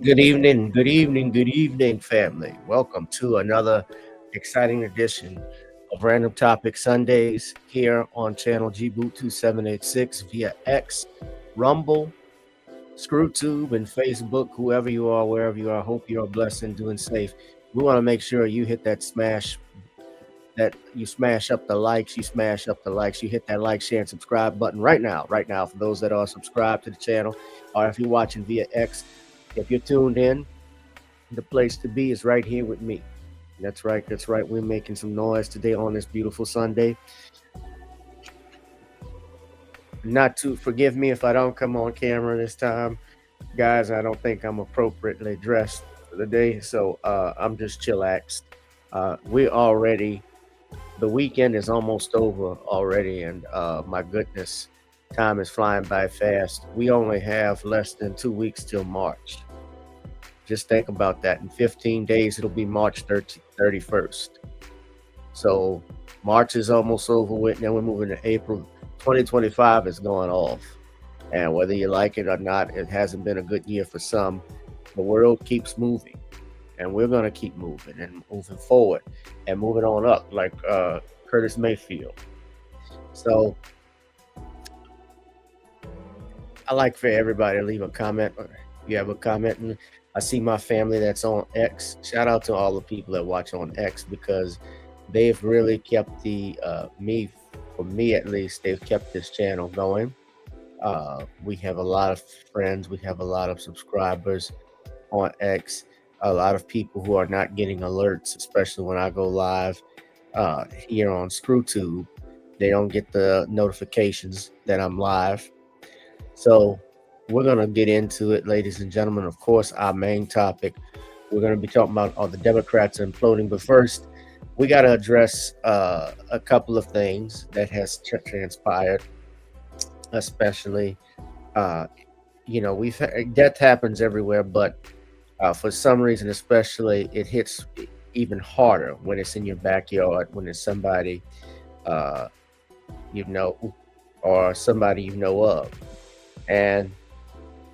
Good evening, good evening, family. Welcome to another exciting edition of Random Topic Sundays here on channel Gboot 2786 via X, Rumble, ScrewTube, and Facebook. Whoever you are, wherever you are, hope you are blessed and doing safe. We want to make sure you hit that you smash up the likes, you hit that like, share, and subscribe button right now, for those that are subscribed to the channel, or if you're watching via X, if you're tuned in, the place to be is right here with me. That's right. That's right. We're making some noise today on this beautiful Sunday. Not to forgive me if I don't come on camera this time, guys. I don't think I'm appropriately dressed for the day, so I'm just chillaxed. We already the weekend is almost over already, and my goodness, time is flying by fast. We only have less than 2 weeks till March. Just think about that. In 15 days, it'll be March 31st. So March is almost over with. Now we're moving to April. 2025 is going off. And whether you like it or not, it hasn't been a good year for some. The world keeps moving. And we're going to keep moving and moving forward and moving on up like Curtis Mayfield. So I like for everybody to leave a comment. Or if you have a comment, and I see my family that's on X. Shout out to all the people that watch on X, because they've really kept for me at least, they've kept this channel going. We have a lot of friends. We have a lot of subscribers on X. A lot of people who are not getting alerts, especially when I go live here on ScrewTube. They don't get the notifications that I'm live. So we're going to get into it, ladies and gentlemen. Of course, our main topic, we're going to be talking about all the Democrats imploding. But first, we got to address a couple of things that has transpired, especially, death happens everywhere, but for some reason, especially, it hits even harder when it's in your backyard, when it's somebody you know, or somebody you know of. And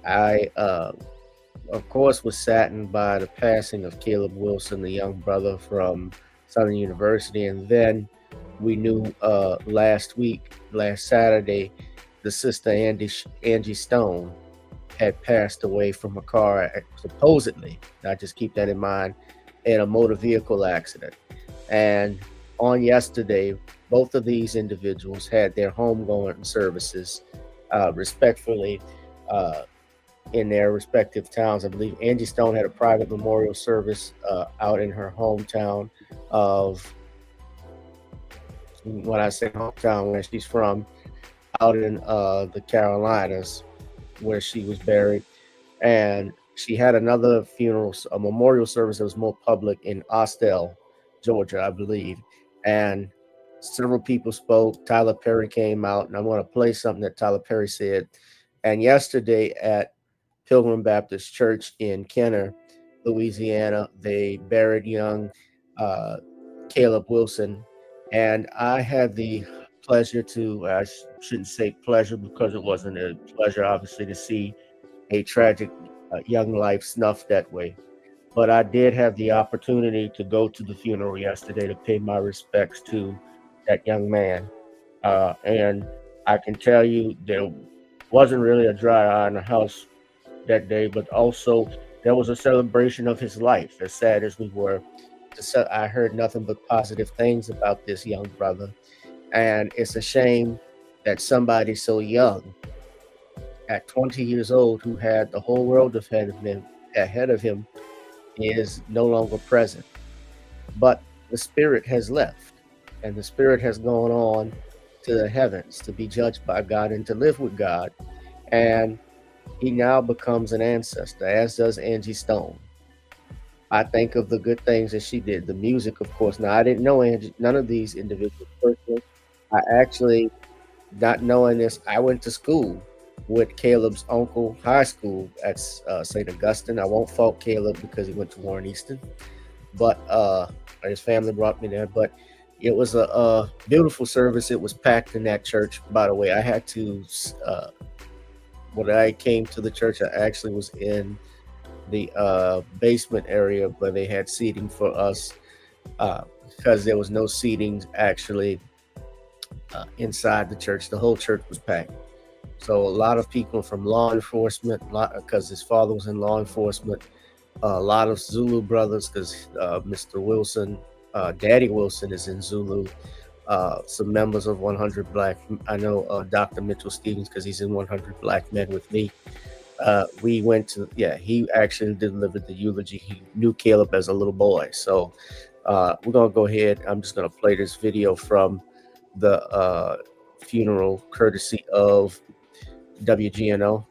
I, of course, was saddened by the passing of Caleb Wilson, the young brother from Southern University. And then we knew last Saturday, the sister Angie Stone had passed away from a car, supposedly, I just keep that in mind, in a motor vehicle accident. And on yesterday, both of these individuals had their homegoing services respectfully in their respective towns. I believe Angie Stone had a private memorial service out in her hometown of, when I say hometown, where she's from, out in the Carolinas, where she was buried. And she had another funeral, a memorial service that was more public in Austell, Georgia, I believe. And several people spoke. Tyler Perry came out, and I want to play something that Tyler Perry said. And yesterday at Pilgrim Baptist Church in Kenner, Louisiana, they buried young Caleb Wilson. And I had the pleasure to, I shouldn't say pleasure because it wasn't a pleasure, obviously, to see a tragic young life snuffed that way. But I did have the opportunity to go to the funeral yesterday to pay my respects to that young man. And I can tell you there wasn't really a dry eye in the house that day, but also there was a celebration of his life. As sad as we were, I heard nothing but positive things about this young brother. And it's a shame that somebody so young, at 20 years old, who had the whole world ahead of him, is no longer present. But the spirit has left, and the spirit has gone on to the heavens to be judged by God and to live with God. And he now becomes an ancestor, as does Angie Stone. I think of the good things that she did. The music, of course. Now, I didn't know Angie, none of these individuals personally. I actually, not knowing this, I went to school with Caleb's uncle, high school at St. Augustine. I won't fault Caleb because he went to Warren Easton, but his family brought me there. But it was a beautiful service. It was packed in that church. By the way, I had to, when I came to the church, I actually was in the basement area where they had seating for us, uh, because there was no seating actually inside the church. The whole church was packed. So a lot of people from law enforcement, because his father was in law enforcement, a lot of Zulu brothers, because Mr. Wilson, Daddy Wilson, is in Zulu. Some members of 100 Black. I know Dr. Mitchell Stevens, because he's in 100 Black Men with me. We went to, yeah, he actually delivered the eulogy. He knew Caleb as a little boy. So we're going to go ahead. I'm just going to play this video from the funeral, courtesy of WGNO.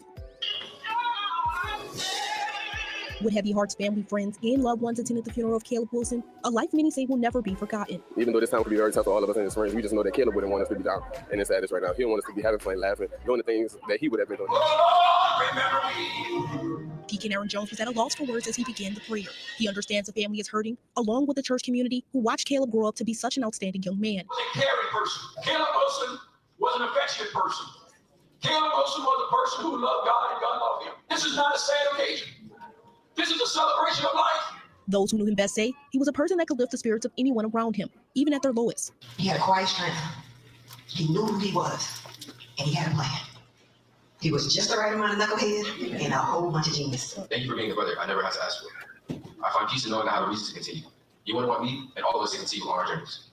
With heavy hearts, family, friends, and loved ones attended the funeral of Caleb Wilson, a life many say will never be forgotten. Even though this time could be very tough for all of us and his friends, we just know that Caleb wouldn't want us to be down in the sadness right now. He don't want us to be having fun, laughing, doing the things that he would have been doing. Deacon Aaron Jones was at a loss for words as he began the prayer. He understands the family is hurting, along with the church community who watched Caleb grow up to be such an outstanding young man. He was a caring person. Caleb Wilson was an affectionate person. Caleb Wilson was a person who loved God and God loved him. This is not a sad occasion. This is a celebration of life. Those who knew him best say he was a person that could lift the spirits of anyone around him, even at their lowest. He had a quiet strength. He knew who he was, and he had a plan. He was just the right amount of knucklehead and a whole bunch of genius. Thank you for being a brother I never had to ask for. I find peace in knowing I have a reason to continue. You wouldn't want me and all of us to continue on our journeys.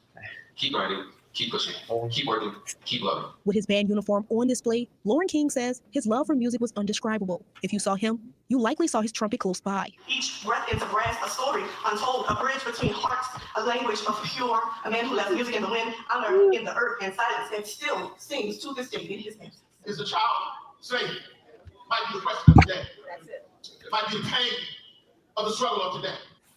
Keep grinding, keep pushing, keep working, keep loving. With his band uniform on display, Lauren King says his love for music was undescribable. If you saw him, you likely saw his trumpet close by. Each breath into brass, a story untold, a bridge between hearts, a language of pure, a man who left music in the wind, honor in the earth and silence, and still sings to this day in his name. Is the child safe? Might be the question of today. That's it. It might be the pain of the struggle of today.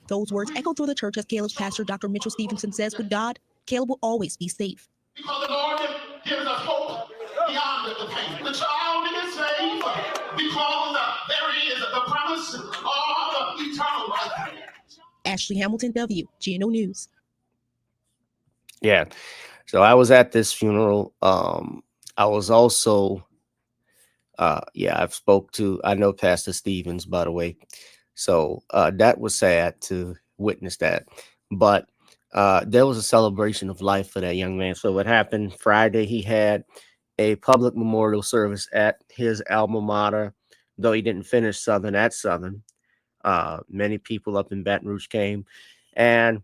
Those words echoed through the church as Caleb's pastor, Dr. Mitchell Stevenson, says with God, Caleb will always be safe. Because the Lord gives us hope beyond the pain. The child is safe because there is the promise of eternal life. Ashley Hamilton, WGNO News. Yeah. So I was at this funeral. I was also, I know Pastor Stevens, by the way. So that was sad to witness that. But there was a celebration of life for that young man. So what happened Friday, he had a public memorial service at his alma mater, though he didn't finish Southern at Southern. Many people up in Baton Rouge came. And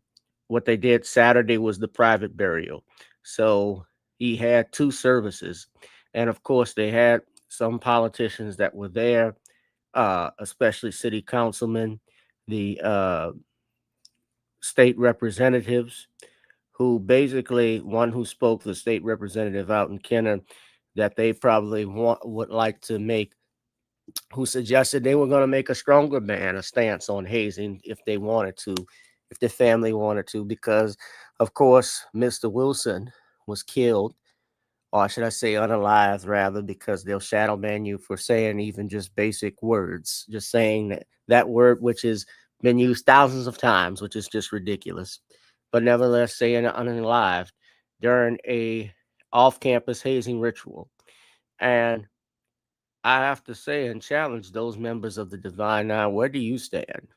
what they did Saturday was the private burial. So he had two services. And of course, they had some politicians that were there, especially city councilmen, the state representatives, who basically, one who spoke, the state representative out in Kenner, that they probably would like to make, who suggested they were going to make a stronger ban, a stance on hazing if they wanted to, if the family wanted to, because of course, Mr. Wilson was killed, or should I say unalived rather, because they'll shadow ban you for saying even just basic words, just saying that word, which has been used thousands of times, which is just ridiculous. But nevertheless, saying unalived during a off-campus hazing ritual. And I have to say and challenge those members of the Divine Nine, where do you stand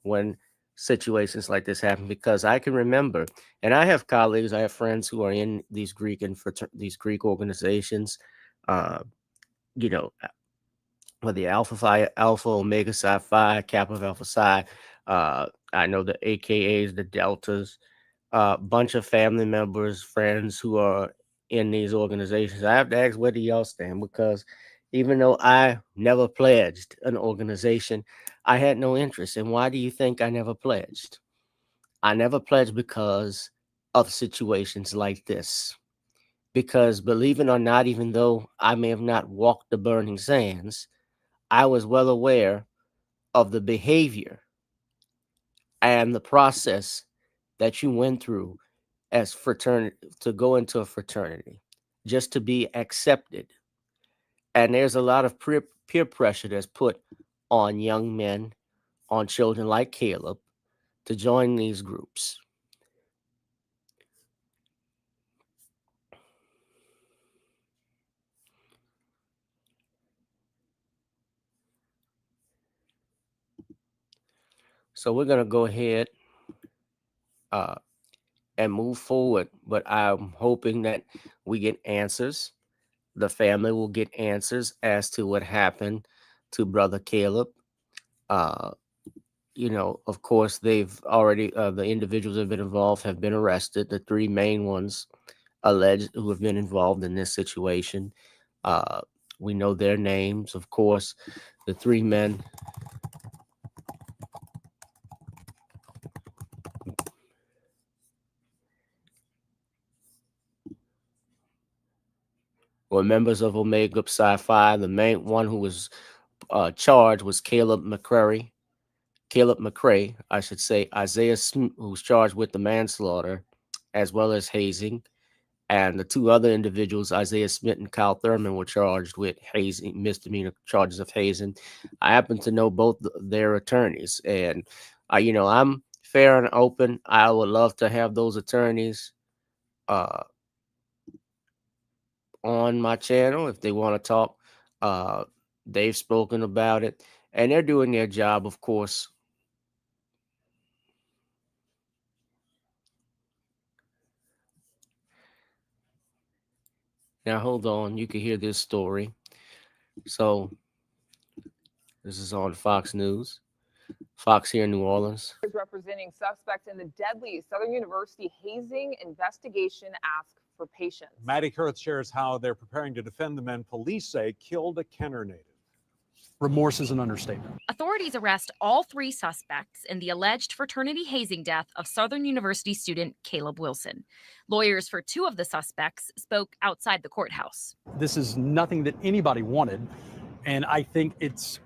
when situations like this happen? Because I can remember, and I have colleagues, I have friends who are in these Greek and these Greek organizations, with the Alpha Phi, Alpha Omega Psi Phi, Kappa Alpha Psi. I know the AKAs, the Deltas, bunch of family members, friends who are in these organizations. I have to ask, where do y'all stand? Because even though I never pledged an organization, I had no interest. And why do you think I never pledged? I never pledged because of situations like this. Because believe it or not, even though I may have not walked the burning sands, I was well aware of the behavior and the process that you went through as fraternity, to go into a fraternity, just to be accepted. And there's a lot of peer pressure that's put on young men, on children like Caleb, to join these groups. So we're gonna go ahead uh, and move forward, but I'm hoping that we get answers. The family will get answers as to what happened to brother Caleb. Uh, of course, they've already the individuals that have been involved have been arrested. The three main ones alleged who have been involved in this situation. Uh, we know their names, of course. The three men were members of Omega Psi Phi. The main one who was charged was Caleb McCrae, I should say, Isaiah Smith, who was charged with the manslaughter as well as hazing. And the two other individuals, Isaiah Smith and Kyle Thurman, were charged with hazing, misdemeanor charges of hazing. I happen to know both their attorneys, and I'm fair and open. I would love to have those attorneys uh, on my channel if they want to talk. Uh, they've spoken about it, and they're doing their job, of course. Now, hold on. You can hear this story. So, this is on Fox News. Fox here in New Orleans. Representing suspects in the deadly Southern University hazing investigation ask for patience. Maddie Kurth shares how they're preparing to defend the men police say killed a Kenner native. Remorse is an understatement. Authorities arrest all three suspects in the alleged fraternity hazing death of Southern University student Caleb Wilson. Lawyers for two of the suspects spoke outside the courthouse. This is nothing that anybody wanted. And I think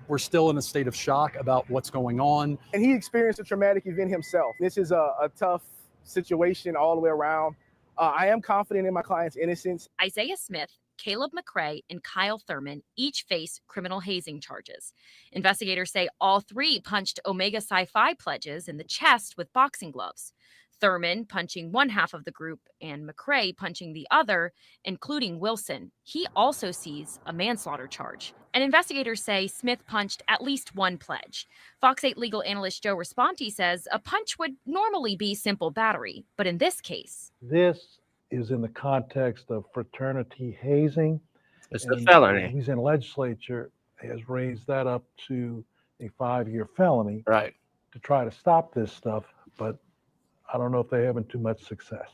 we're still in a state of shock about what's going on. And he experienced a traumatic event himself. This is a tough situation all the way around. I am confident in my client's innocence. Isaiah Smith, Caleb McCrae, and Kyle Thurman each face criminal hazing charges. Investigators say all three punched Omega Psi Phi pledges in the chest with boxing gloves. Thurman punching one half of the group and McCrae punching the other, including Wilson. He also sees a manslaughter charge. And investigators say Smith punched at least one pledge. Fox 8 legal analyst Joe Responti says a punch would normally be simple battery, but in this case, this is in the context of fraternity hazing. It's a felony. The Louisiana legislature has raised that up to a 5-year felony, right, to try to stop this stuff, but I don't know if they're having too much success.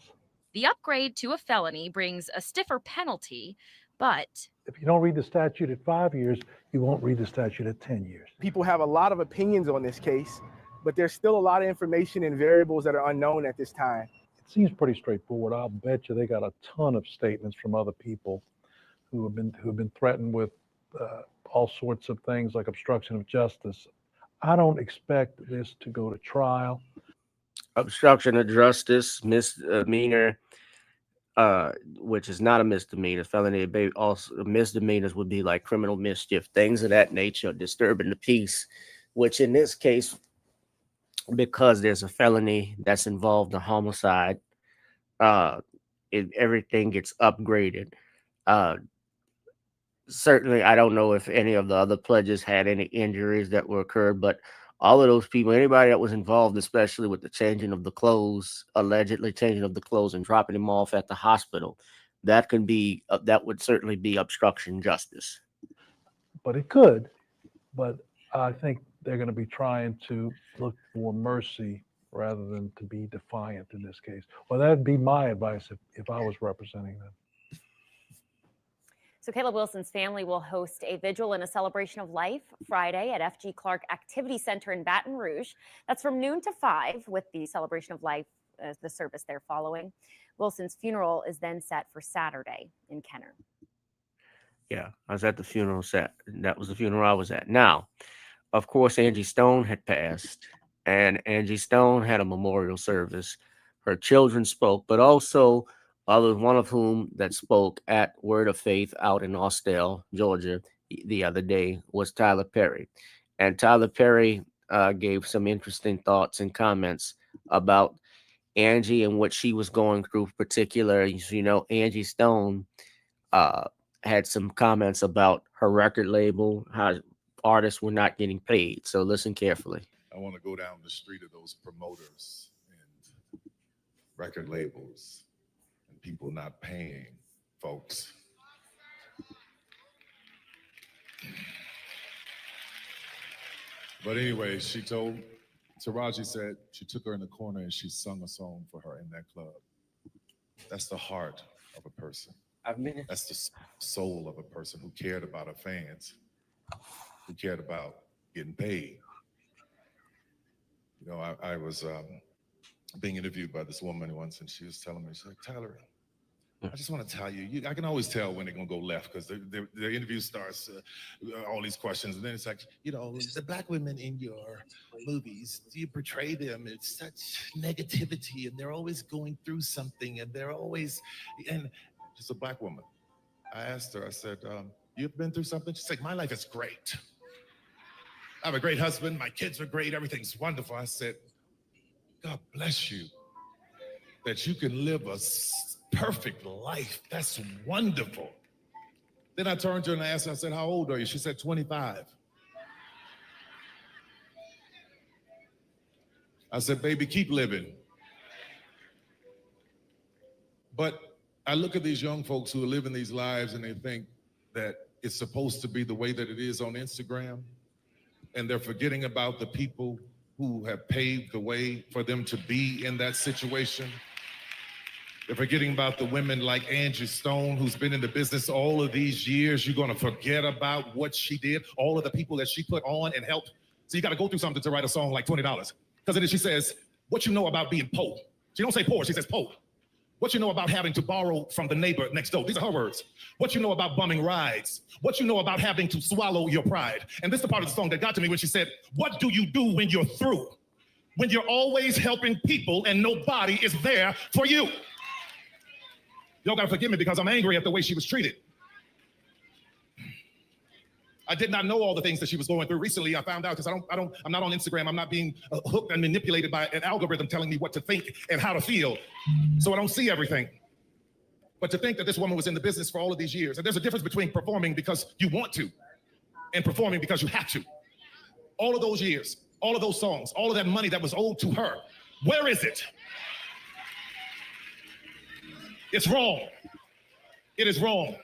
The upgrade to a felony brings a stiffer penalty, but if you don't read the statute at 5 years, you won't read the statute at 10 years. People have a lot of opinions on this case, but there's still a lot of information and variables that are unknown at this time. It seems pretty straightforward. I'll bet you they got a ton of statements from other people who have been threatened with all sorts of things like obstruction of justice. I don't expect this to go to trial. Obstruction of justice, misdemeanor, which is not a misdemeanor, felony. Also, misdemeanors would be like criminal mischief, things of that nature, disturbing the peace, which in this case, because there's a felony that's involved in homicide, everything gets upgraded. Certainly, I don't know if any of the other pledges had any injuries that were occurred, but all of those people, anybody that was involved, especially with the changing of the clothes, allegedly changing of the clothes and dropping them off at the hospital, that would certainly be obstruction justice. But it could. But I think they're going to be trying to look for mercy rather than to be defiant in this case. Well, that'd be my advice if I was representing them. So Caleb Wilson's family will host a vigil and a celebration of life Friday at F.G. Clark Activity Center in Baton Rouge. That's from noon to 5 with the celebration of life, the service they're following. Wilson's funeral is then set for Saturday in Kenner. Yeah, I was at the funeral set. That was the funeral I was at. Now, of course, Angie Stone had passed, and Angie Stone had a memorial service. Her children spoke, but also one of whom that spoke at Word of Faith out in Austell, Georgia, the other day was Tyler Perry. And Tyler Perry gave some interesting thoughts and comments about Angie and what she was going through. Particularly, Angie Stone had some comments about her record label, how artists were not getting paid. So listen carefully. I want to go down the street of those promoters and record labels and people not paying folks. But anyway, Taraji said she took her in the corner and she sung a song for her in that club. That's the heart of a person. That's the soul of a person who cared about her fans, who cared about getting paid. You know, I was being interviewed by this woman once, and she was telling me, she's like, Tyler, I just want to tell you, I can always tell when they're going to go left because the interview starts, all these questions, and then it's like, you know, the black women in your movies, do you portray them? It's such negativity, and they're always going through something, and they're always, and she's a black woman. I asked her, I said, you've been through something? She's like, my life is great. I have a great husband, my kids are great, everything's wonderful. I said, God bless you that you can live a perfect life. That's wonderful. Then I turned to her and asked her, I said, how old are you? She said, 25. I said, baby, keep living. But I look at these young folks who are living these lives and they think that it's supposed to be the way that it is on Instagram. And they're forgetting about the people who have paved the way for them to be in that situation. They're forgetting about the women like Angie Stone, who's been in the business all of these years. You're gonna forget about what she did, all of the people that she put on and helped. So you gotta go through something to write a song like $20. Because then she says, what you know about being poor? She don't say poor, she says poor. What you know about having to borrow from the neighbor next door? These are her words. What you know about bumming rides? What you know about having to swallow your pride? And this is the part of the song that got to me when she said, what do you do when you're through? When you're always helping people and nobody is there for you. Y'all gotta forgive me because I'm angry at the way she was treated. I did not know all the things that she was going through. Recently, I found out because I'm not on Instagram. I'm not being hooked and manipulated by an algorithm telling me what to think and how to feel. So I don't see everything. But to think that this woman was in the business for all of these years, and there's a difference between performing because you want to and performing because you have to. All of those years, all of those songs, all of that money that was owed to her, where is it? It's wrong. It is wrong.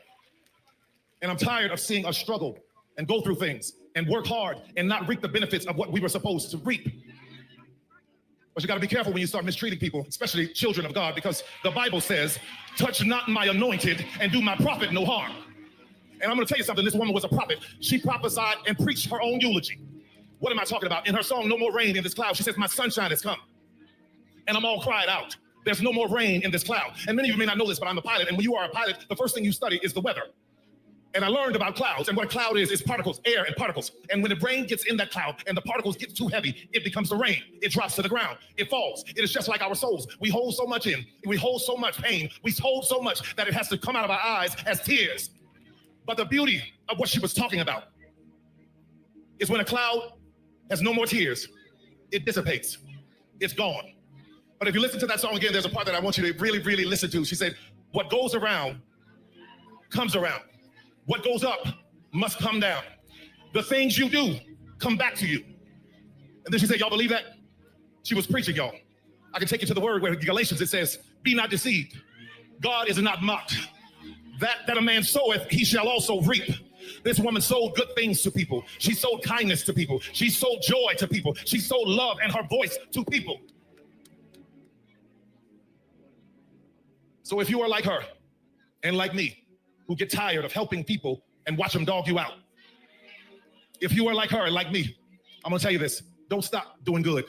And I'm tired of seeing us struggle and go through things and work hard and not reap the benefits of what we were supposed to reap. But you gotta be careful when you start mistreating people, especially children of God, because the Bible says, touch not my anointed and do my prophet no harm. And I'm gonna tell you something, this woman was a prophet. She prophesied and preached her own eulogy. What am I talking about? In her song, No More Rain in This Cloud, she says, my sunshine has come. And I'm all cried out. There's no more rain in this cloud. And many of you may not know this, but I'm a pilot. And when you are a pilot, the first thing you study is the weather. And I learned about clouds, and what a cloud is particles, air and particles. And when the rain gets in that cloud and the particles get too heavy, it becomes the rain. It drops to the ground. It falls. It is just like our souls. We hold so much in. We hold so much pain. We hold so much that it has to come out of our eyes as tears. But the beauty of what she was talking about is when a cloud has no more tears, it dissipates. It's gone. But if you listen to that song again, there's a part that I want you to really, really listen to. She said, what goes around comes around. What goes up must come down. The things you do come back to you. And then she said, y'all believe that? She was preaching, y'all. I can take you to the word where in Galatians it says, be not deceived. God is not mocked. That a man soweth, he shall also reap. This woman sold good things to people. She sold kindness to people. She sold joy to people. She sold love and her voice to people. So if you are like her and like me, who get tired of helping people and watch them dog you out. If you are like her and like me, I'm gonna tell you this, don't stop doing good.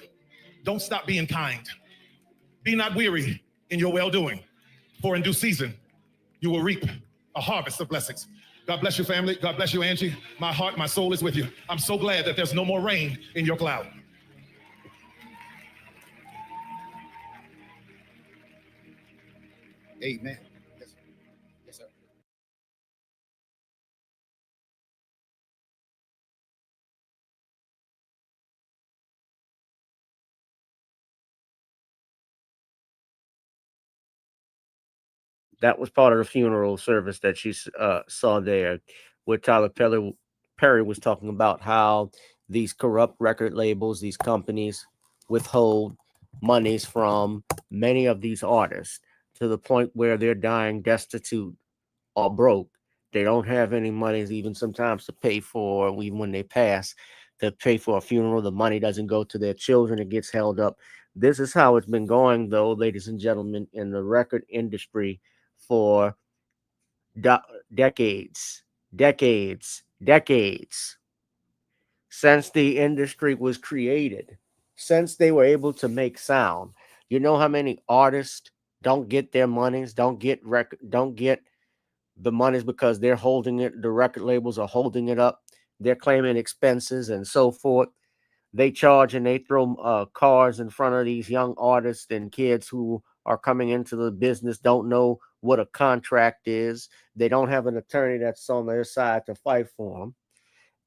Don't stop being kind. Be not weary in your well-doing, for in due season, you will reap a harvest of blessings. God bless you, family. God bless you, Angie. My heart, my soul is with you. I'm so glad that there's no more rain in your cloud. Amen. Yes, sir. That was part of the funeral service that she saw there, where Tyler Perry was talking about how these corrupt record labels, these companies withhold monies from many of these artists to the point where they're dying destitute or broke. They don't have any money, even sometimes to pay for, even when they pass, to pay for a funeral. The money doesn't go to their children, it gets held up. This is how it's been going, though, ladies and gentlemen, in the record industry for decades, decades since the industry was created, since they were able to make sound. You know how many artists don't get their monies, don't get the monies because they're holding it, the record labels are holding it up, they're claiming expenses and so forth. They charge and they throw cars in front of these young artists and kids who are coming into the business, don't know what a contract is. They don't have an attorney that's on their side to fight for them,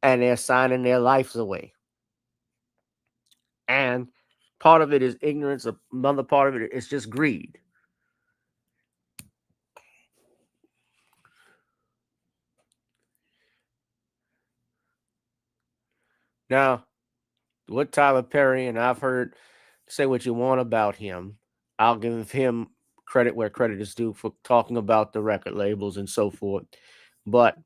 and they're signing their lives away. And part of it is ignorance, another part of it is just greed. Now, with Tyler Perry, and I've heard, say what you want about him, I'll give him credit where credit is due for talking about the record labels and so forth. But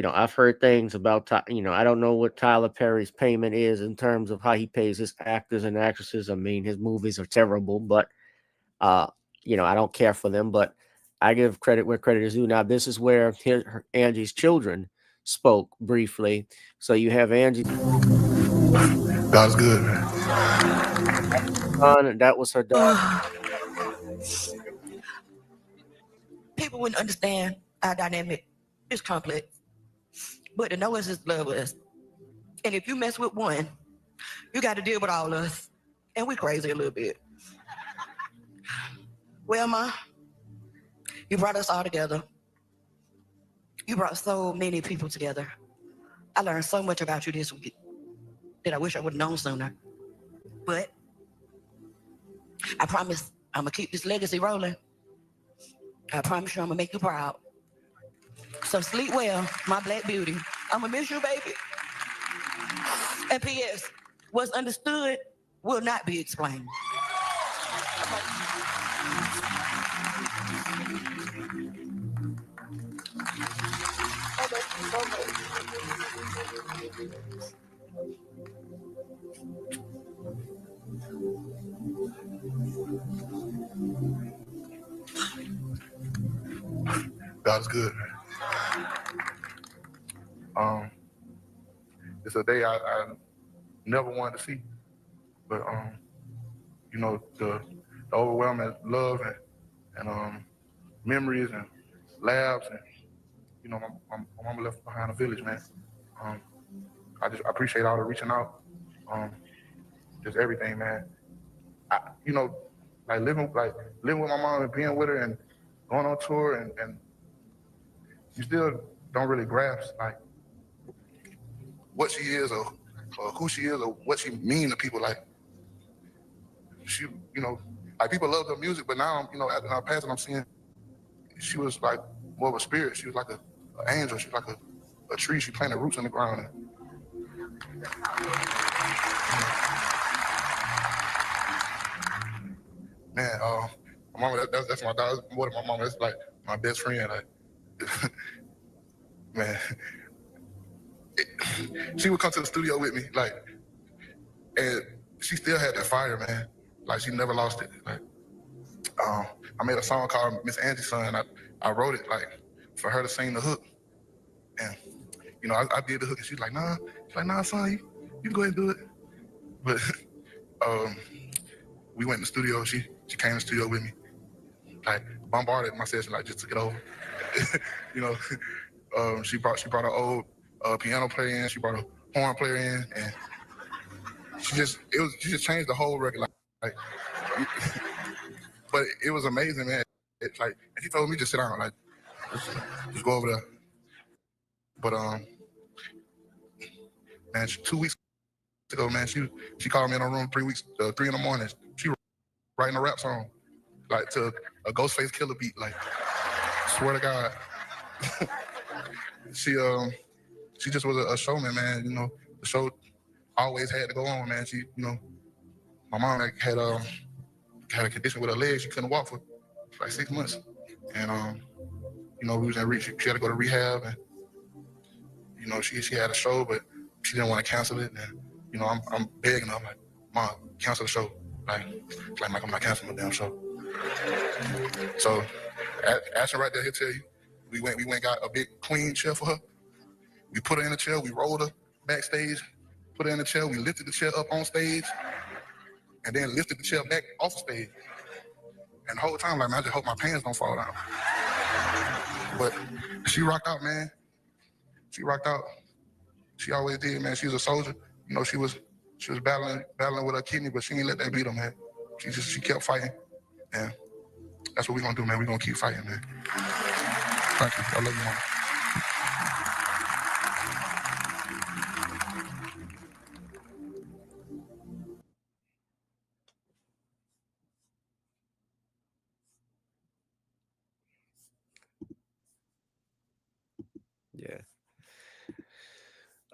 I've heard things about, I don't know what Tyler Perry's payment is in terms of how he pays his actors and actresses. I mean, his movies are terrible, but, I don't care for them, but I give credit where credit is due. Now, this is where Angie's children spoke briefly. So you have Angie. God's good, man. And that was her daughter. People wouldn't understand our dynamic. It's complex. But to know us is love us. And if you mess with one, you got to deal with all of us. And we crazy a little bit. Well, Ma, you brought us all together. You brought so many people together. I learned so much about you this week that I wish I would have known sooner. But I promise I'm going to keep this legacy rolling. I promise you I'm going to make you proud. So sleep well, my black beauty. I'm going to miss you, baby. And P.S., what's understood will not be explained. God is good. It's a day I never wanted to see, but the overwhelming love and memories and laughs, and my mama left behind a village, man. I appreciate all the reaching out, just everything, man. Living with my mom and being with her and going on tour, and you still don't really grasp what she is or who she is or what she means to people. She, people love her music, but now, after her passing, I'm seeing she was like more of a spirit. She was like an angel. She was like a tree. She planted roots in the ground. Man, my mama, that's my dog. More than my mama, that's like my best friend. Man, she would come to the studio with me, and she still had that fire, man. She never lost it. I made a song called Miss Angie's Son. I wrote it for her to sing the hook, and I did the hook, and she's like, nah. She's like, nah, son, you can go ahead and do it. But we went in the studio. She came in the studio with me, bombarded my session, just took it over. She brought her old piano player in. She brought a horn player in, and she just changed the whole record. But it was amazing, man. And she told me just sit down, just go over there. But man, 2 weeks ago, man, she called me in her room 3 in the morning. She writing a rap song, to a Ghostface Killer beat. Swear to God. She just was a showman, man. The show always had to go on, man. She, my mom had a condition with her legs. She couldn't walk for like 6 months. And, we was in she had to go to rehab, and, she had a show, but she didn't want to cancel it. And, I'm begging her. I'm like, Mom, cancel the show. Like I'm not canceling the damn show. So, Ashton right there, he'll tell you, we went got a big queen chair for her. We put her in the chair, we rolled her backstage, put her in the chair, we lifted the chair up on stage, and then lifted the chair back off the stage. And the whole time, like, man, I just hope my pants don't fall down. But she rocked out, man. She rocked out. She always did, man. She was a soldier. She was battling with her kidney, but she ain't let that beat her, man. She kept fighting. And that's what we're gonna do, man. We're gonna keep fighting, man. Thank you. I love you, Mom. Yeah.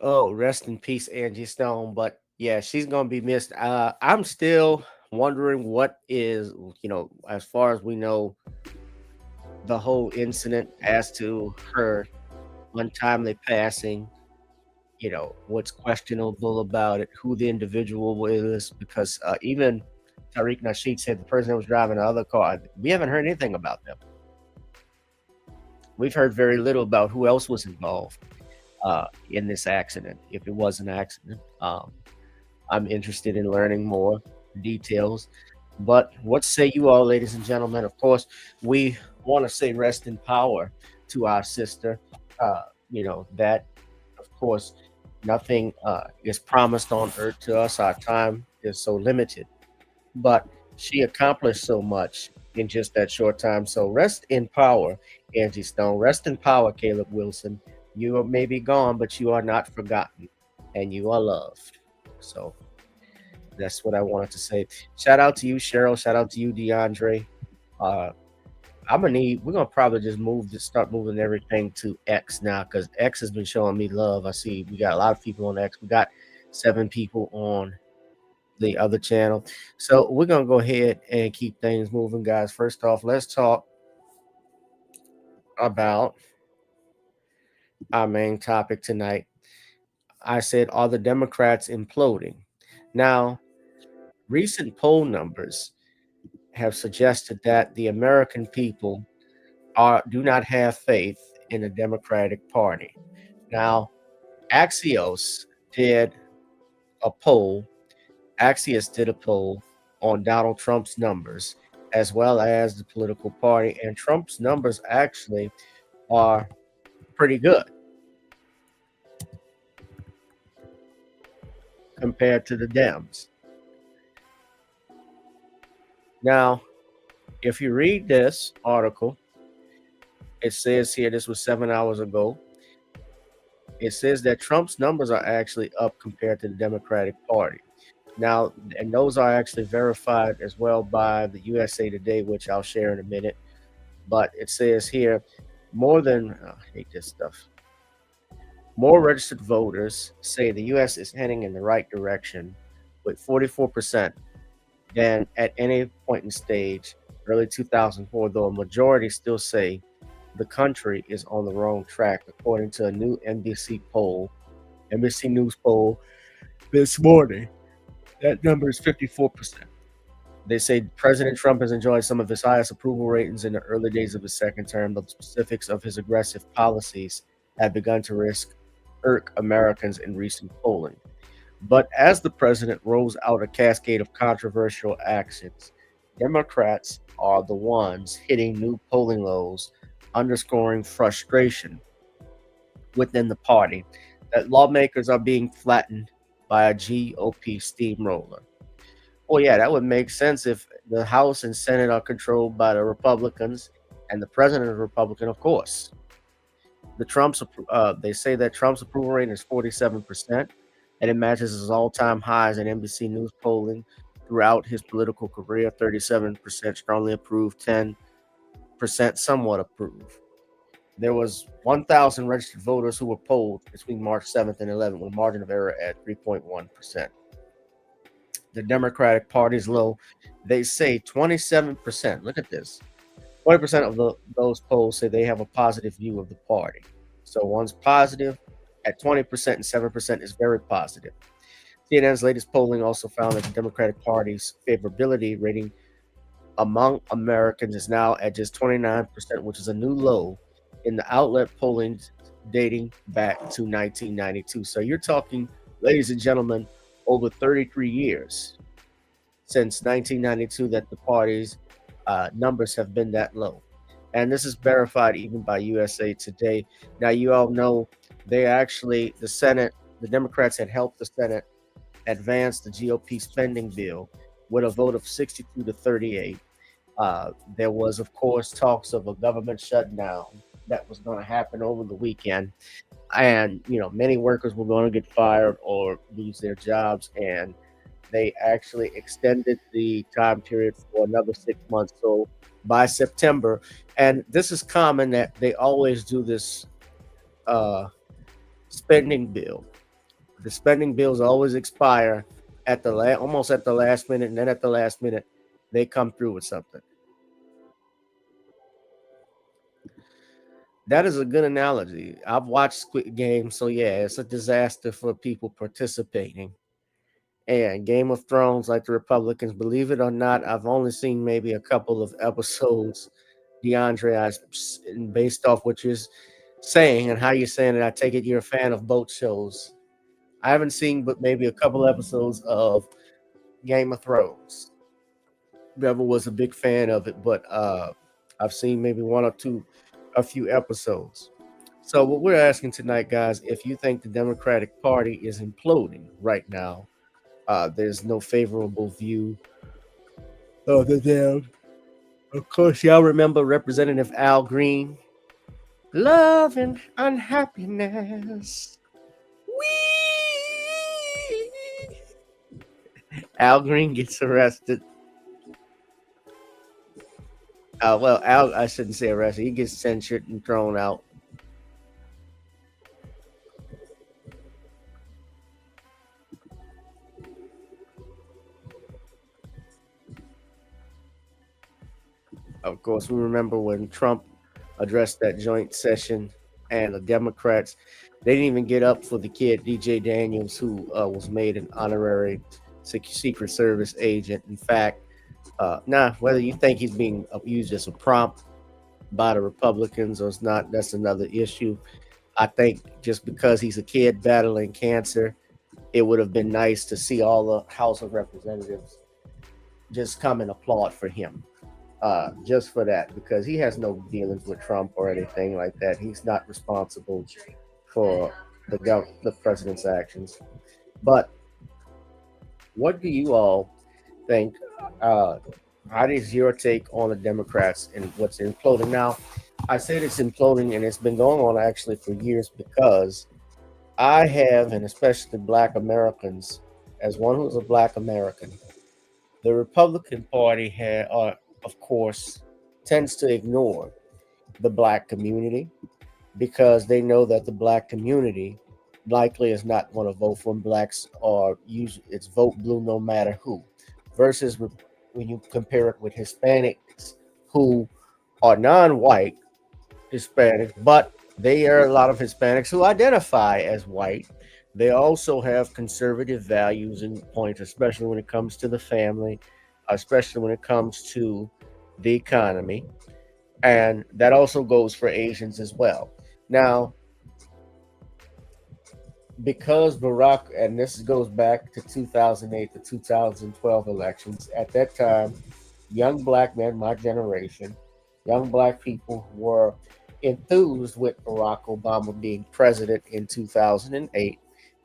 Oh, rest in peace, Angie Stone. But yeah, she's gonna be missed. I'm still wondering what is, as far as we know, the whole incident as to her untimely passing. What's questionable about it, who the individual is, because even Tariq Nasheed said the person that was driving the other car, we haven't heard anything about them. We've heard very little about who else was involved in this accident, if it was an accident. I'm interested in learning more details. But what say you all, ladies and gentlemen? Of course, we want to say rest in power to our sister. That, of course, nothing is promised on earth to us. Our time is so limited. But she accomplished so much in just that short time. So rest in power, Angie Stone. Rest in power, Caleb Wilson. You may be gone, but you are not forgotten, and you are loved. So that's what I wanted to say. Shout out to you, Cheryl. Shout out to you, DeAndre. We're gonna probably just start moving everything to X now, because X has been showing me love. I see we got a lot of people on X. We got 7 people on the other channel. So we're gonna go ahead and keep things moving, guys. First off, let's talk about our main topic tonight. I said, are the Democrats imploding? Now, recent poll numbers have suggested that the American people do not have faith in the Democratic Party. Now, Axios did a poll. Axios did a poll on Donald Trump's numbers, as well as the political party, and Trump's numbers actually are pretty good compared to the Dems. Now, if you read this article, it says here, this was 7 hours ago, it says that Trump's numbers are actually up compared to the Democratic Party. Now, and those are actually verified as well by the USA Today, which I'll share in a minute. But it says here, I hate this stuff. More registered voters say the U.S. is heading in the right direction, with 44% than at any point in stage early 2004, though a majority still say the country is on the wrong track, according to a new NBC News poll this morning. That number is 54%. They say President Trump has enjoyed some of his highest approval ratings in the early days of his second term, but the specifics of his aggressive policies have begun to irk Americans in recent polling. But as the president rolls out a cascade of controversial actions, Democrats are the ones hitting new polling lows, underscoring frustration within the party that lawmakers are being flattened by a GOP steamroller. Well, yeah, that would make sense if the House and Senate are controlled by the Republicans and the president is a Republican, of course. They say that Trump's approval rating is 47%, and it matches his all-time highs in NBC News polling throughout his political career. 37% strongly approved, 10% somewhat approved. There was 1,000 registered voters who were polled between March 7th and 11th, with a margin of error at 3.1%. The Democratic Party's low. They say 27%. Look at this. 20% of those polls say they have a positive view of the party. So one's positive at 20%, and 7% is very positive. CNN's latest polling also found that the Democratic Party's favorability rating among Americans is now at just 29%, which is a new low in the outlet polling dating back to 1992. So you're talking, ladies and gentlemen, over 33 years since 1992 that the party's numbers have been that low. And this is verified even by USA Today. Now, you all know the Senate, the Democrats had helped the Senate advance the GOP spending bill with a vote of 62 to 38. There was, of course, talks of a government shutdown that was going to happen over the weekend. And, many workers were going to get fired or lose their jobs. And they actually extended the time period for another 6 months. So by September, and this is common that they always do this spending bill. The spending bills always expire at almost at the last minute, and then at the last minute, they come through with something. That is a good analogy. I've watched Squid Game, so yeah, it's a disaster for people participating. And Game of Thrones, like the Republicans, believe it or not, I've only seen maybe a couple of episodes. DeAndre, based off what you're saying and how you're saying it, I take it you're a fan of both shows. I haven't seen but maybe a couple episodes of Game of Thrones. Never was a big fan of it, but I've seen maybe a few episodes. So what we're asking tonight, guys, if you think the Democratic Party is imploding right now, there's no favorable view of them. Of course, y'all remember Representative Al Green. Love and unhappiness. Al Green gets arrested. Al, I shouldn't say arrested. He gets censured and thrown out. Of course, we remember when Trump addressed that joint session, and the Democrats, they didn't even get up for the kid, DJ Daniels, who was made an honorary Secret Service agent. In fact, whether you think he's being used as a prompt by the Republicans or it's not, that's another issue. I think just because he's a kid battling cancer, it would have been nice to see all the House of Representatives just come and applaud for him. Just for that, because he has no dealings with Trump or anything like that. He's not responsible for the president's actions. But what do you all think? How is your take on the Democrats and what's imploding? Now, I said it's imploding, and it's been going on actually for years, because I have, and especially Black Americans, as one who's a Black American, the Republican Party of course, tends to ignore the Black community because they know that the Black community likely is not going to vote for Blacks or use its vote blue no matter who. Versus when you compare it with Hispanics who are non-white Hispanics, but they are a lot of Hispanics who identify as white. They also have conservative values and points, especially when it comes to the family, especially when it comes to the economy. And that also goes for Asians as well. Now, because Barack, and this goes back to 2008 to 2012 elections, at that time, young Black men, my generation, young Black people were enthused with Barack Obama being president in 2008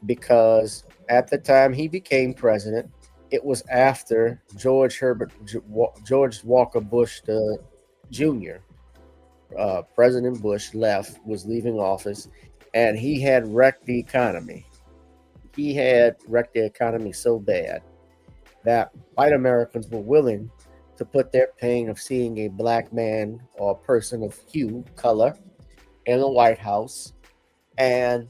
because at the time he became president, it was after George Walker Bush Jr., President Bush was leaving office, and he had wrecked the economy. He had wrecked the economy so bad that white Americans were willing to put their pain of seeing a Black man or person of color in the White House, and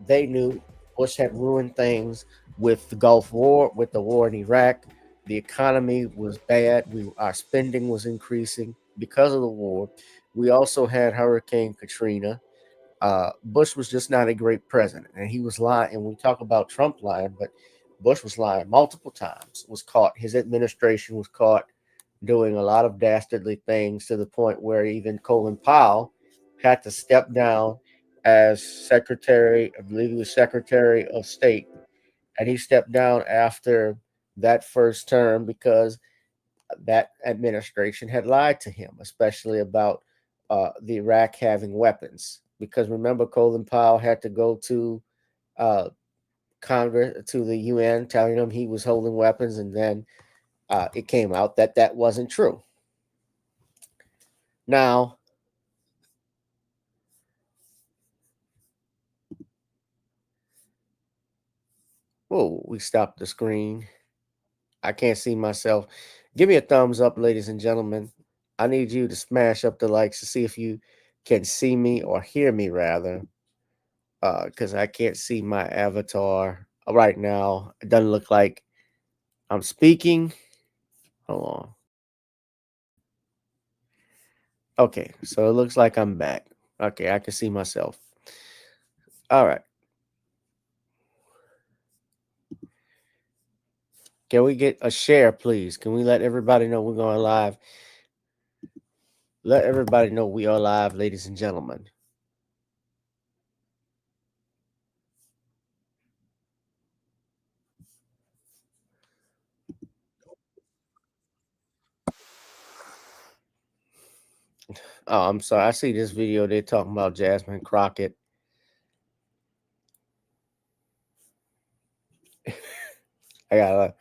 they knew Bush had ruined things with the Gulf War, with the war in Iraq. The economy was bad. Our spending was increasing because of the war. We also had Hurricane Katrina. Bush was just not a great president, and he was lying. And we talk about Trump lying, but Bush was lying multiple times. Was caught. His administration was caught doing a lot of dastardly things to the point where even Colin Powell had to step down as Secretary, I believe he was Secretary of State, and he stepped down after that first term because that administration had lied to him, especially about the Iraq having weapons. Because remember, Colin Powell had to go to uh, Congress, to the UN, telling them he was holding weapons, and then it came out that that wasn't true. Now, whoa, we stopped the screen. I can't see myself. Give me a thumbs up, ladies and gentlemen. I need you to smash up the likes to see if you can see me or hear me, rather, because I can't see my avatar right now. It doesn't look like I'm speaking. Hold on. Okay, so it looks like I'm back. Okay, I can see myself. All right. Can we get a share, please? Can we let everybody know we're going live? Let everybody know we are live, ladies and gentlemen. Oh, I'm sorry. I see this video. They're talking about Jasmine Crockett. I gotta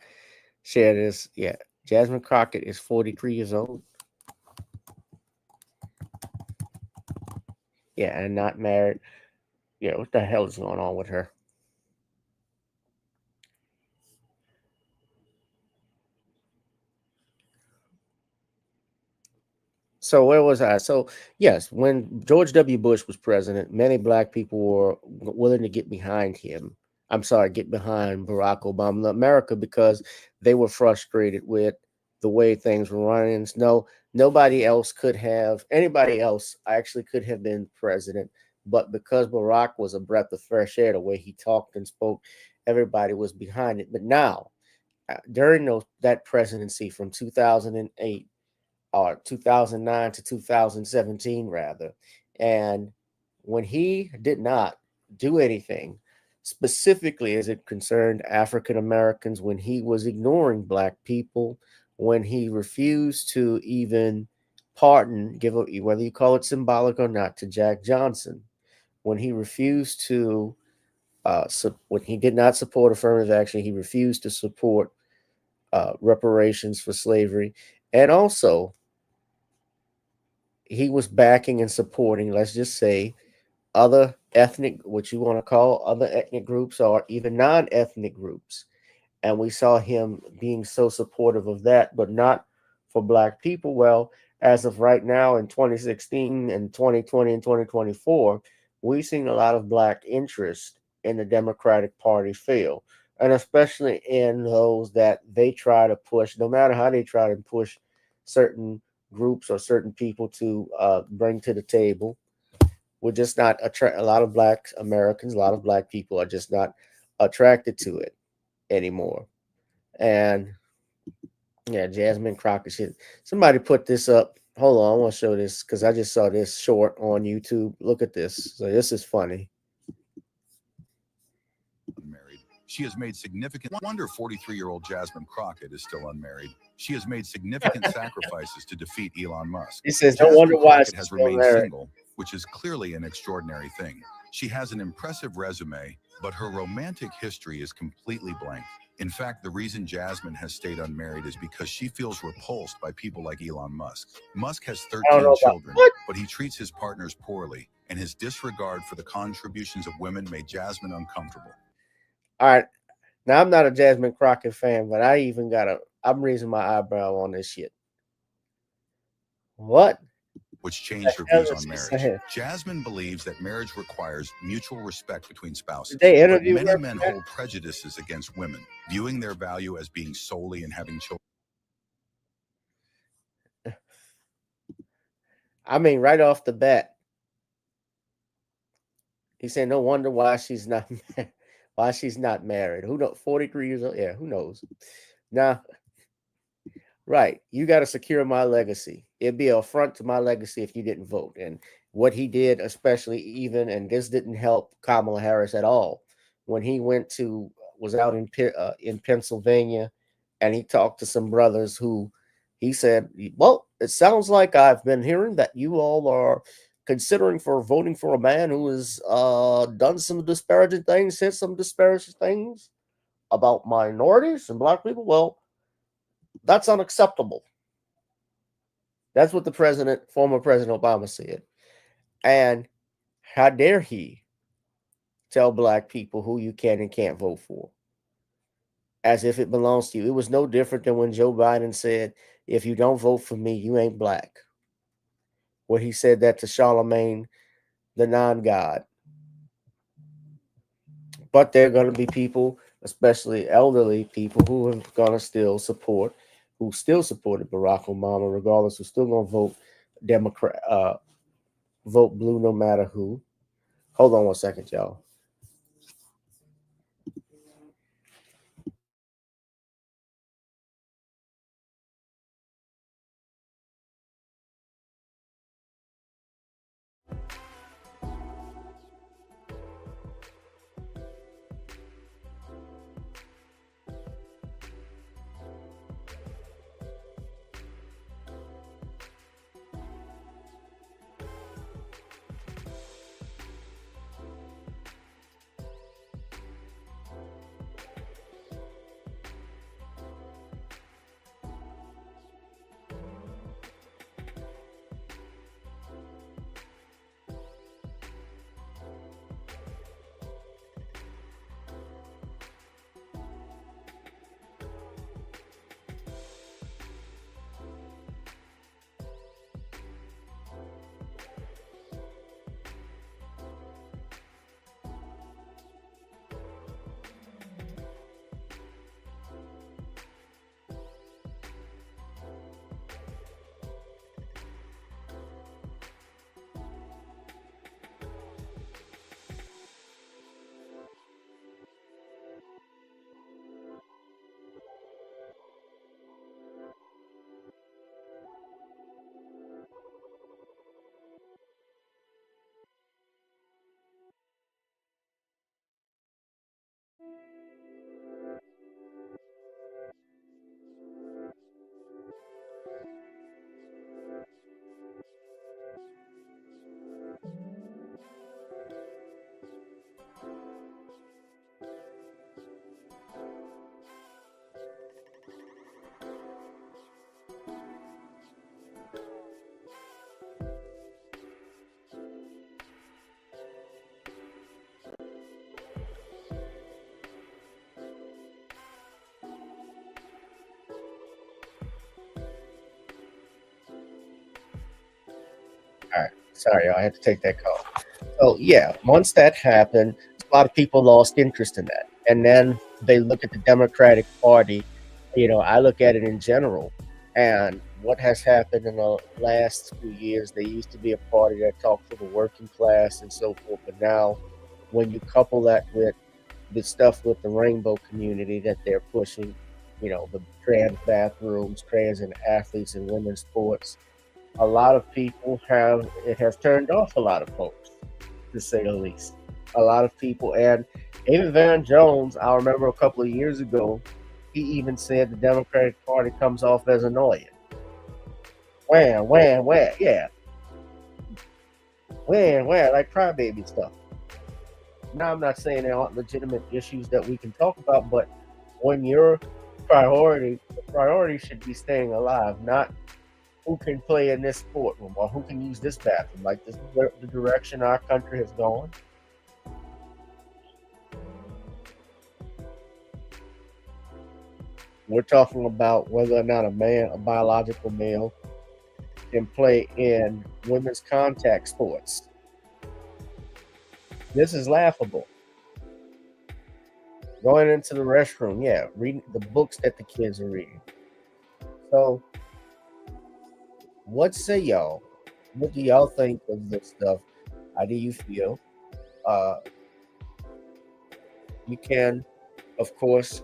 share this. Yeah, Jasmine Crockett is 43 years old. Yeah, and not married. Yeah, what the hell is going on with her? So where was I? So yes, when George W. Bush was president, many black people were willing to get behind him. I'm sorry, get behind Barack Obama, America, because they were frustrated with the way things were running. No, nobody else could have, anybody else actually could have been president, but because Barack was a breath of fresh air, the way he talked and spoke, everybody was behind it. But now, during that presidency from 2008 or 2009 to 2017 rather, and when he did not do anything specifically as it concerned African Americans, when he was ignoring black people, when he refused to even pardon, give a, whether you call it symbolic or not, to Jack Johnson, when he refused to when he did not support affirmative action, he refused to support reparations for slavery, and also he was backing and supporting, let's just say, other ethnic, what you want to call other ethnic groups or even non-ethnic groups. And we saw him being so supportive of that, but not for black people. Well, as of right now in 2016 and 2020 and 2024, we've seen a lot of black interest in the Democratic Party fail. And especially in those that they try to push, no matter how they try to push certain groups or certain people to bring to the table. We're just not a lot of black Americans, a lot of black people are just not attracted to it anymore. And yeah, Jasmine Crockett shit. Somebody put this up. Hold on, I want to show this because I just saw this short on YouTube. Look at this. So this is funny. Unmarried. She has made significant. Wonder 43-year-old Jasmine Crockett is still unmarried. She has made significant sacrifices to defeat Elon Musk. He says, "No Jasmine wonder why Crockett she's has still remained married." single, which is clearly an extraordinary thing. She has an impressive resume, but her romantic history is completely blank. In fact, the reason Jasmine has stayed unmarried is because she feels repulsed by people like Elon Musk. Musk has 13 children, but he treats his partners poorly, and his disregard for the contributions of women made Jasmine uncomfortable. All right. Now I'm not a Jasmine Crockett fan, but I'm raising my eyebrow on this shit. What? which changed her hell views is on she marriage. saying? Jasmine believes that marriage requires mutual respect between spouses. Did they But interview many her men for that? hold prejudices against women, viewing their value as being solely in having children. I mean, right off the bat, he said, "No wonder why she's not why she's not married. Who knows? 43 years old. Yeah, who knows? Now, right, you got to secure my legacy. It'd be an affront to my legacy if you didn't vote." And what he did, especially even, and this didn't help Kamala Harris at all, when he was out in Pennsylvania, and he talked to some brothers who he said, "Well, it sounds like I've been hearing that you all are considering for voting for a man who has done some disparaging things, said some disparaging things about minorities and black people. Well, that's unacceptable." That's what the former President Obama said. And how dare he tell black people who you can and can't vote for, as if it belongs to you. It was no different than when Joe Biden said, "If you don't vote for me, you ain't black." Where he said that to Charlemagne, the non-God. But there are going to be people, especially elderly people, who are going to who still supported Barack Obama, regardless, who still going to vote Democrat, vote blue no matter who. Hold on one second, y'all. All right. Sorry, I had to take that call. So yeah, once that happened, a lot of people lost interest in that. And then they look at the Democratic Party. I look at it in general. And what has happened in the last few years, they used to be a party that talked to the working class and so forth. But now when you couple that with the stuff with the rainbow community that they're pushing, the trans bathrooms, trans and athletes in women's sports, a lot of people it has turned off a lot of folks, to say the least. A lot of people, and even Van Jones, I remember a couple of years ago, he even said the Democratic Party comes off as annoying. Wham, wham, wham, yeah. Wham, wham, like crybaby stuff. Now, I'm not saying there aren't legitimate issues that we can talk about, but when the priority should be staying alive, not who can play in this sport room or who can use this bathroom. Like, this is the direction our country has gone. We're talking about whether or not a biological male, can play in women's contact sports. This is laughable. Going into the restroom, yeah, reading the books that the kids are reading. So, what say y'all? What do y'all think of this stuff? How do you feel? Uh, you can, of course,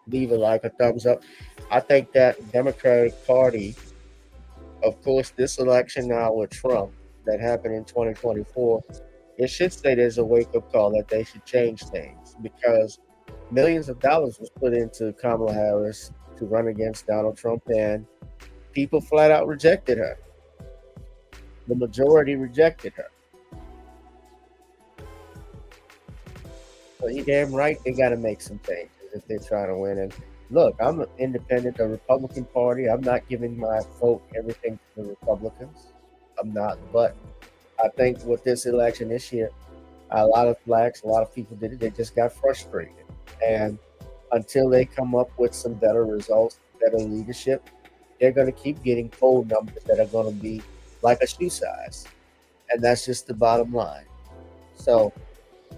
leave a like, a thumbs up. I think that Democratic Party, of course, this election now with Trump that happened in 2024, it should say there's a wake-up call that they should change things because millions of dollars was put into Kamala Harris to run against Donald Trump, and people flat out rejected her. The majority rejected her. So you damn right they got to make some changes if they're trying to win. And look, I'm an independent, the Republican Party. I'm not giving my vote everything to the Republicans. I'm not. But I think with this election this year, a lot of blacks, a lot of people did it. They just got frustrated. And until they come up with some better results, better leadership, they're going to keep getting poll numbers that are going to be like a shoe size. And that's just the bottom line. So,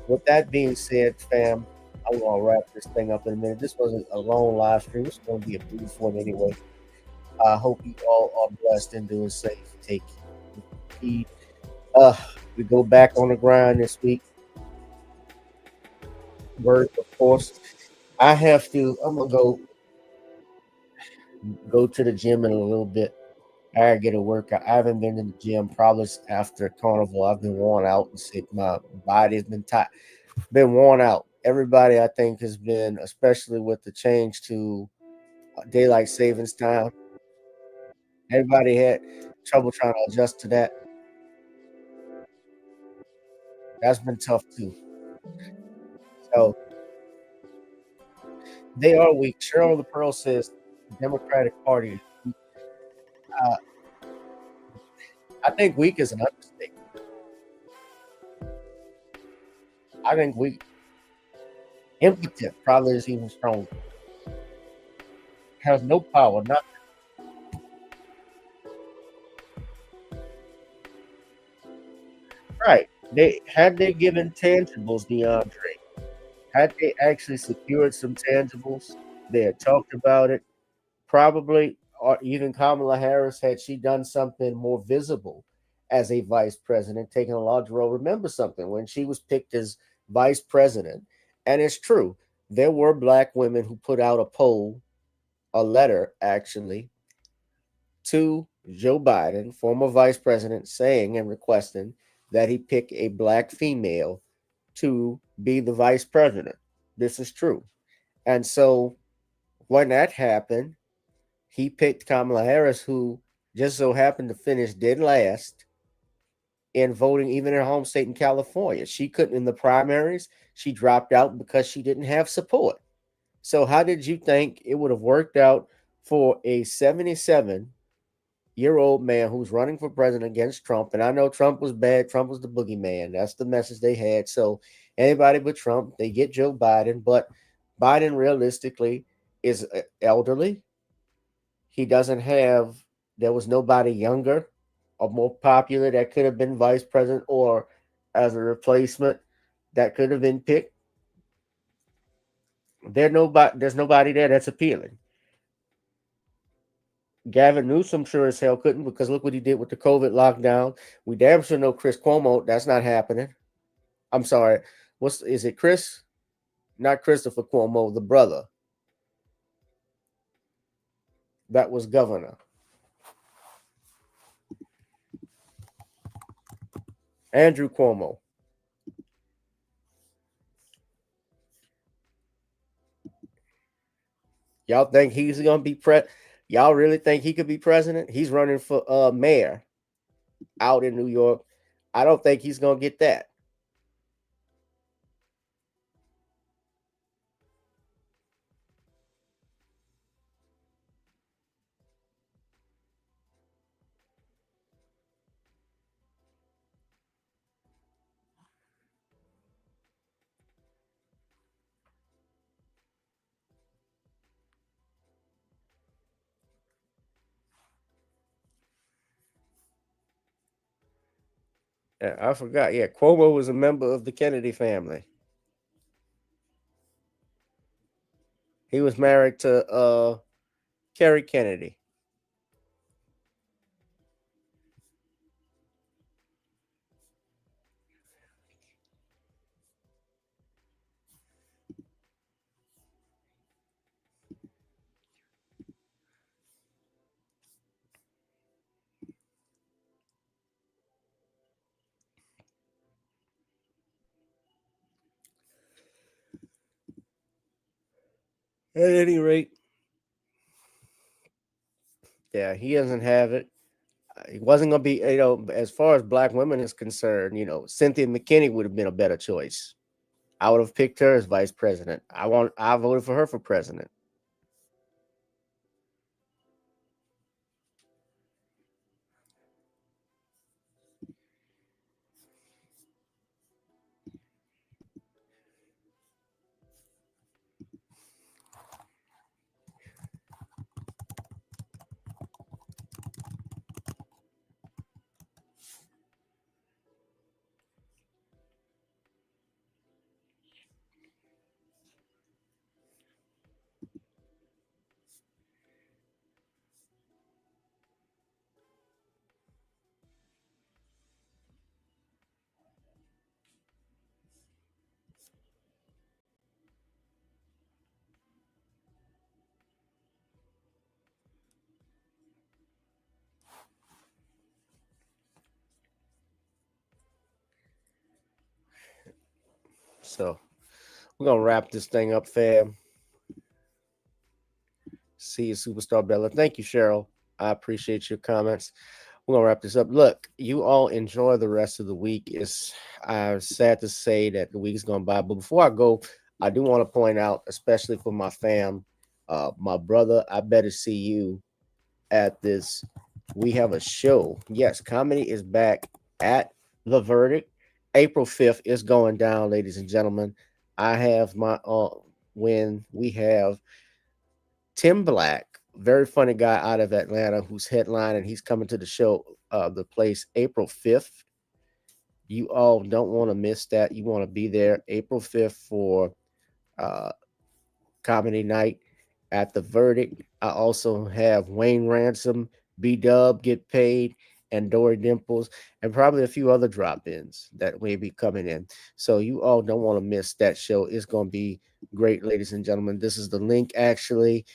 with that being said, fam, I'm going to wrap this thing up in a minute. This wasn't a long live stream. It's going to be a brief one anyway. I hope you all are blessed and doing safe. Take heed. We go back on the grind this week. Work, of course. I'm gonna go to the gym in a little bit. I gotta get a workout. I haven't been in the gym probably after Carnival. I've been worn out and sick. My body's been tight, been worn out. Everybody, I think, has been, especially with the change to daylight savings time. Everybody had trouble trying to adjust to that. That's been tough too. So they are weak. Cheryl the Pearl says Democratic Party. Uh, I think weak is an understatement. I think weak. Impotent probably is even stronger. Has no power, nothing. Right. They given tangibles, DeAndre. Had they actually secured some tangibles, they had talked about it. Probably, or even Kamala Harris, had she done something more visible as a vice president, taking a large role. Remember something when she was picked as vice president, and it's true, there were black women who put out a poll, a letter actually, to Joe Biden, former vice president, saying and requesting that he pick a black female to be the vice president. This is true. And so when that happened, he picked Kamala Harris, who just so happened to finish dead last in voting, even in her home state in California. She couldn't in the primaries. She dropped out because she didn't have support. So how did you think it would have worked out for a 77-year-old man who's running for president against Trump? And I know Trump was bad. Trump was the boogeyman. That's the message they had. So anybody but Trump, they get Joe Biden. But Biden realistically is elderly. He doesn't have, there was nobody younger or more popular that could have been vice president or as a replacement that could have been picked. There's nobody there that's appealing. Gavin Newsom sure as hell couldn't, because look what he did with the COVID lockdown. We damn sure know Chris Cuomo, that's not happening. I'm sorry. Is it Chris? Not Christopher Cuomo, the brother that was governor. Andrew Cuomo. Y'all think he's gonna be Y'all really think he could be president? He's running for mayor out in New York. I don't think he's gonna get that. I forgot. Yeah, Cuomo was a member of the Kennedy family. He was married to Kerry Kennedy. At any rate, yeah, he doesn't have it. He wasn't gonna be, as far as black women is concerned, Cynthia McKinney would have been a better choice. I would have picked her as vice president. I voted for her for president. So we're gonna wrap this thing up, fam. See you, Superstar Bella. Thank you, Cheryl. I appreciate your comments. We're gonna wrap this up. Look, you all enjoy the rest of the week. It's sad to say that the week is gone by, but before I go, I do want to point out, especially for my fam, my brother. I better see you at this. We have a show. Yes, comedy is back at The Verdict. April 5th is going down, ladies and gentlemen. I have my when we have Tim Black, very funny guy out of Atlanta, who's headlining. He's coming to the show, the place April 5th. You all don't want to miss that. You want to be there April 5th for uh, comedy night at The Verdict. I also have Wayne Ransom, B Dub Get Paid, and Dory Dimples, and probably a few other drop-ins that may be coming in. So you all don't want to miss that show. It's going to be great, ladies and gentlemen. This is the link, actually.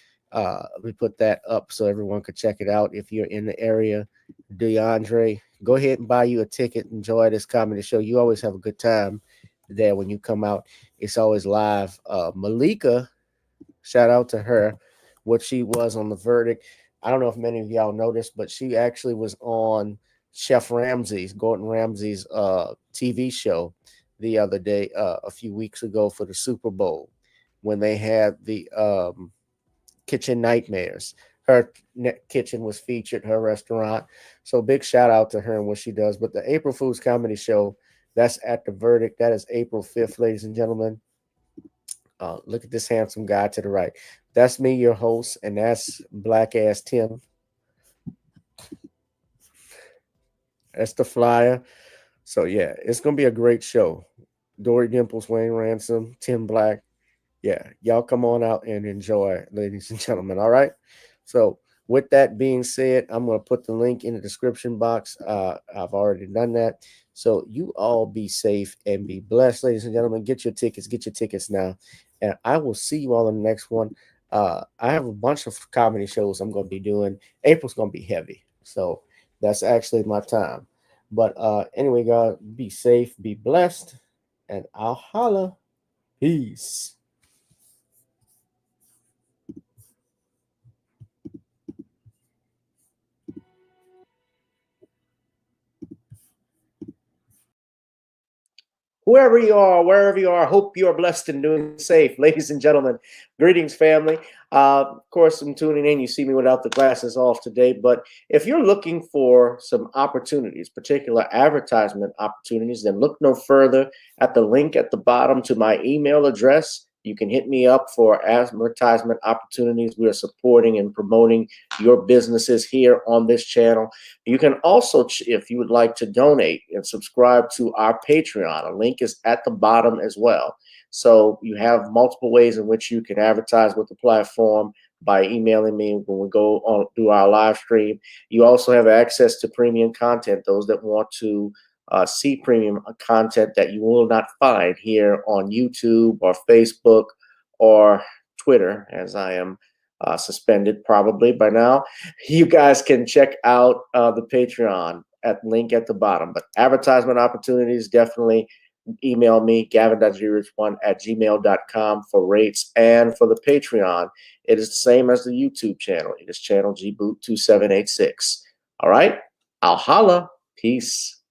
We put that up so everyone could check it out. If you're in the area, DeAndre, go ahead and buy you a ticket. Enjoy this comedy show. You always have a good time there when you come out. It's always live. Malika, shout out to her, what she was on The Verdict. I don't know if many of y'all noticed, but she actually was on Chef Ramsay's, Gordon Ramsay's TV show the other day, a few weeks ago for the Super Bowl, when they had the Kitchen Nightmares. Her kitchen was featured, her restaurant. So big shout out to her and what she does. But the April Fools comedy show, that's at The Verdict. That is April 5th, ladies and gentlemen. Look at this handsome guy to the right. That's me, your host, and that's Black Ass Tim. That's the flyer. So yeah, it's gonna be a great show. Dory Dimples, Wayne Ransom, Tim Black. Yeah, y'all come on out and enjoy, ladies and gentlemen. All right. So with that being said, I'm gonna put the link in the description box. I've already done that. So you all be safe and be blessed, ladies and gentlemen. Get your tickets now. And I will see you all in the next one. I have a bunch of comedy shows I'm gonna be doing. April's gonna be heavy. So that's actually my time. But anyway, guys, be safe, be blessed, and I'll holla. Peace. Whoever you are, wherever you are, hope you are blessed and doing safe. Ladies and gentlemen, greetings, family. Of course, I'm tuning in. You see me without the glasses off today. But if you're looking for some opportunities, particular advertisement opportunities, then look no further at the link at the bottom to my email address. You can hit me up for advertisement opportunities. We are supporting and promoting your businesses here on this channel. You can also, if you would like to donate and subscribe to our Patreon, a link is at the bottom as well. So you have multiple ways in which you can advertise with the platform by emailing me when we go on through our live stream. You also have access to premium content, those that want to see premium content that you will not find here on YouTube or Facebook or Twitter, as I am suspended probably by now. You guys can check out the Patreon at link at the bottom. But advertisement opportunities, definitely email me, gavin.grich1@gmail.com for rates. And for the Patreon, it is the same as the YouTube channel. It is channel gboot2786. All right, I'll holla. Peace.